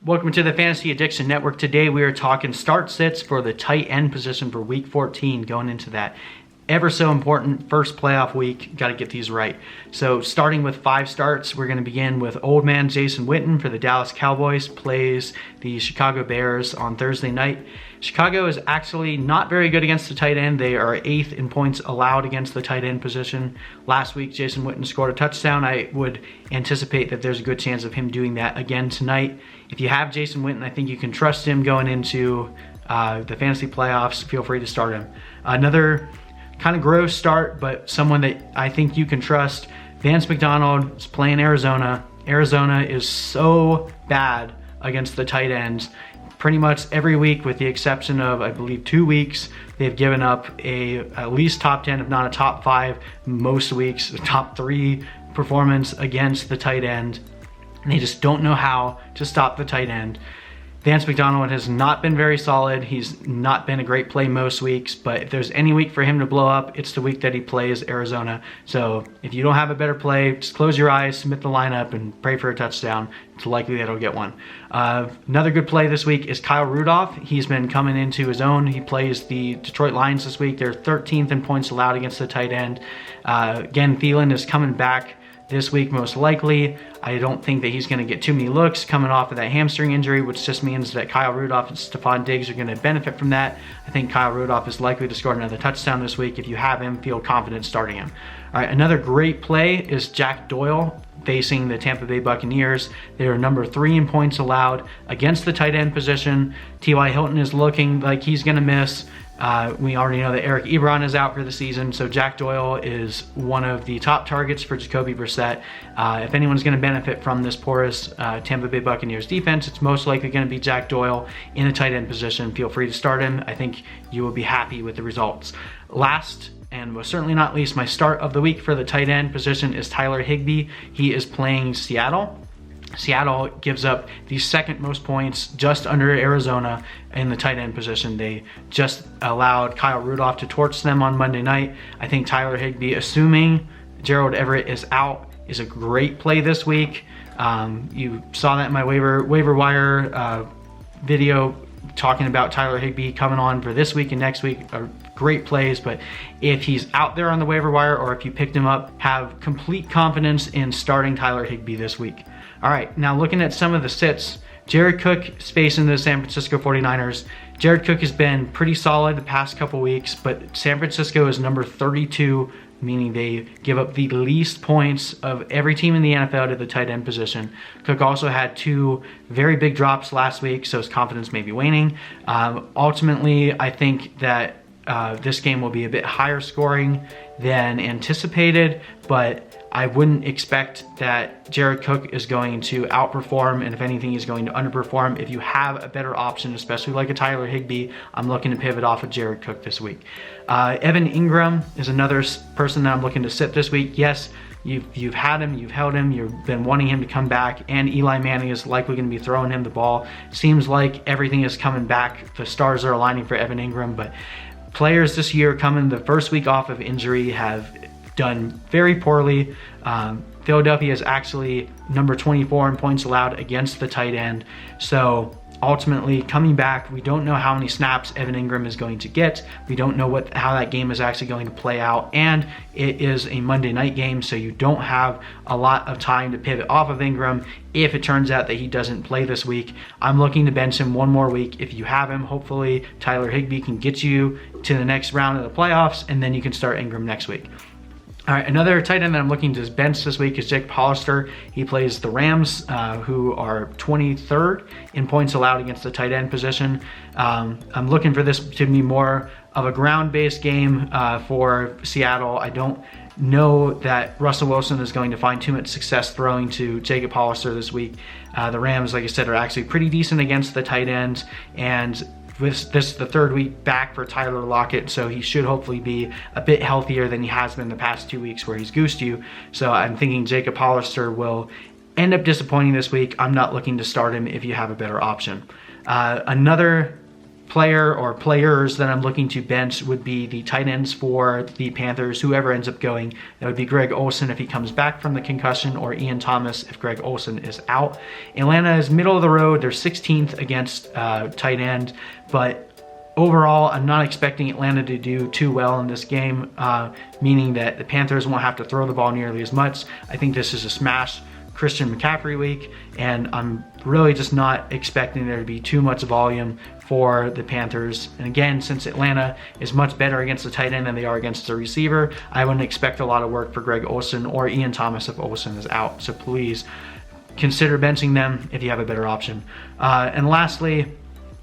Welcome to the Fantasy Addiction Network. Today we are talking start sits for the tight end position for week 14, going into that ever so important first playoff week. Got to get these right. So starting with 5 starts, we're going to begin with old man Jason Witten for the Dallas Cowboys, plays the Chicago Bears on Thursday night. Chicago is actually not very good against the tight end. They are 8th in points allowed against the tight end position. Last week, Jason Witten scored a touchdown. I would anticipate that there's a good chance of him doing that again tonight. If you have Jason Witten, I think you can trust him going into the fantasy playoffs. Feel free to start him. Another kind of gross start, but someone that I think you can trust. Vance McDonald is playing Arizona. Arizona is so bad against the tight ends. Pretty much every week, with the exception of, I believe, 2 weeks, they've given up at least top 10, if not a top 5, most weeks, a top 3 performance against the tight end. And they just don't know how to stop the tight end. Vance McDonald has not been very solid. He's not been a great play most weeks, but if there's any week for him to blow up, it's the week that he plays Arizona. So if you don't have a better play, just close your eyes, submit the lineup, and pray for a touchdown. It's likely that he'll get one. Another good play this week is Kyle Rudolph. He's been coming into his own. He plays the Detroit Lions this week. They're 13th in points allowed against the tight end. Again, Thielen is coming back this week most likely. I don't think that he's going to get too many looks coming off of that hamstring injury, which just means that Kyle Rudolph and Stephon Diggs are going to benefit from that. I think Kyle Rudolph is likely to score another touchdown this week. If you have him, feel confident starting him. All right, another great play is Jack Doyle facing the Tampa Bay Buccaneers. They are number 3 in points allowed against the tight end position. T.Y. Hilton is looking like he's going to miss. We already know that Eric Ebron is out for the season, so Jack Doyle is one of the top targets for Jacoby Brissett. If anyone's going to benefit from this porous Tampa Bay Buccaneers defense, it's most likely going to be Jack Doyle in a tight end position. Feel free to start him. I think you will be happy with the results. Last, and most certainly not least, my start of the week for the tight end position is Tyler Higbee. He is playing Seattle. Seattle gives up the 2nd most points, just under Arizona, in the tight end position. They just allowed Kyle Rudolph to torch them on Monday night. I think Tyler Higbee, assuming Gerald Everett is out, is a great play this week. You saw that in my waiver wire video talking about Tyler Higbee coming on for this week and next week. Great plays, but if he's out there on the waiver wire or if you picked him up, have complete confidence in starting Tyler Higbee this week. All right, now looking at some of the sits, Jared Cook is facing the San Francisco 49ers. Jared Cook has been pretty solid the past couple weeks, but San Francisco is number 32, meaning they give up the least points of every team in the NFL to the tight end position. Cook also had 2 very big drops last week, so his confidence may be waning. Ultimately, I think that this game will be a bit higher scoring than anticipated, but I wouldn't expect that Jared Cook is going to outperform, and if anything, he's going to underperform. If you have a better option, especially like a Tyler Higbee, I'm looking to pivot off of Jared Cook this week. Evan Engram is another person that I'm looking to sit this week. Yes, you've had him, you've held him, you've been wanting him to come back, and Eli Manning is likely going to be throwing him the ball. Seems like everything is coming back. The stars are aligning for Evan Engram, but players this year coming the first week off of injury have done very poorly. Philadelphia is actually number 24 in points allowed against the tight end. So ultimately, coming back, we don't know how many snaps Evan Engram is going to get. We don't know how that game is actually going to play out. And it is a Monday night game, so you don't have a lot of time to pivot off of Engram if it turns out that he doesn't play this week. I'm looking to bench him one more week. If you have him, hopefully Tyler Higbee can get you to the next round of the playoffs, and then you can start Engram next week. All right, another tight end that I'm looking to bench this week is Jake Hollister. He plays the Rams, who are 23rd in points allowed against the tight end position. I'm looking for this to be more of a ground-based game for Seattle. I don't know that Russell Wilson is going to find too much success throwing to Jacob Hollister this week. The Rams, like I said, are actually pretty decent against the tight ends, and this is the 3rd week back for Tyler Lockett, so he should hopefully be a bit healthier than he has been the past 2 weeks where he's goosed you. So I'm thinking Jacob Hollister will end up disappointing this week. I'm not looking to start him if you have a better option. Another player or players that I'm looking to bench would be the tight ends for the Panthers, whoever ends up going. That would be Greg Olsen if he comes back from the concussion, or Ian Thomas if Greg Olsen is out. Atlanta is middle of the road. They're 16th against tight end, but overall, I'm not expecting Atlanta to do too well in this game, meaning that the Panthers won't have to throw the ball nearly as much. I think this is a smash Christian McCaffrey week, and I'm really just not expecting there to be too much volume for the Panthers. And again, since Atlanta is much better against the tight end than they are against the receiver, I wouldn't expect a lot of work for Greg Olsen or Ian Thomas if Olsen is out. So please consider benching them if you have a better option. And lastly,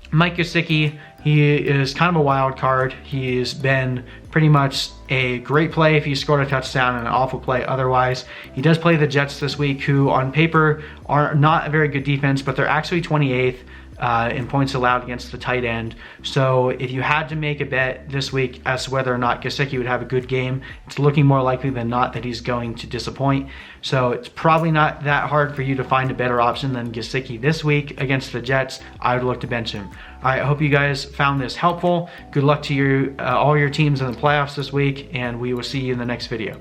Micah Kiseki. He is kind of a wild card. He's been pretty much a great play if he scored a touchdown and an awful play otherwise. He does play the Jets this week, who on paper are not a very good defense, but they're actually 28th in points allowed against the tight end. So if you had to make a bet this week as to whether or not Gesicki would have a good game, it's looking more likely than not that he's going to disappoint. So it's probably not that hard for you to find a better option than Gesicki this week against the Jets. I would look to bench him. All right, I hope you guys found this helpful. Good luck to all your teams in the playoffs this week, and we will see you in the next video.